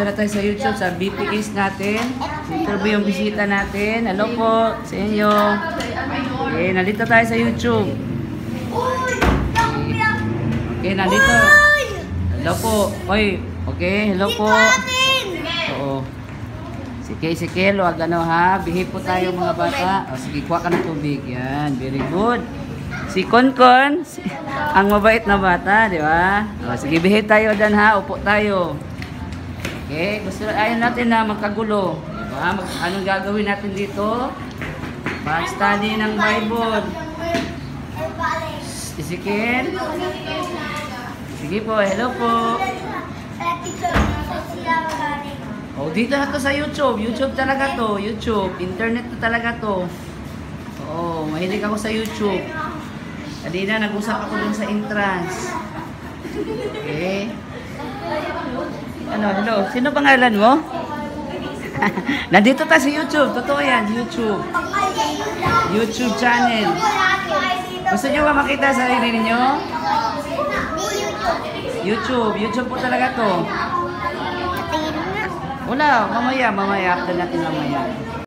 nandito na tayo sa YouTube, sa BPKs natin. Ito po yung bisita natin. Hello po sa inyo. Okay, nandito tayo sa YouTube. Okay, nandito. Hello po. Oy, okay, hello po. Oo. Si Kel, wag ano ha. Behave po tayo mga bata. O, sige, kuha ka ng tubig. Yan, very good. Si Konkon, ang mabait na bata, di ba? O, sige, behave tayo dyan ha. Upo tayo. Okay, gusto ayaw natin na magkagulo. Diba? Anong gagawin natin dito? Mag-study ng Bible. Isikin. Sige po, hello po. Oh, dito na to sa YouTube. YouTube talaga to. YouTube. Internet to talaga to. Oo, mahilig ako sa YouTube. Kanina, nag-usap ako dun sa entrance. Okay. Ano, hello. Sino pangalan mo? Nandito tayo sa YouTube. Totoo yan, YouTube. YouTube channel. Gusto nyo ba makita sa sarili ninyo? YouTube. YouTube po talaga to. Wala. Mamaya. After natin mamaya.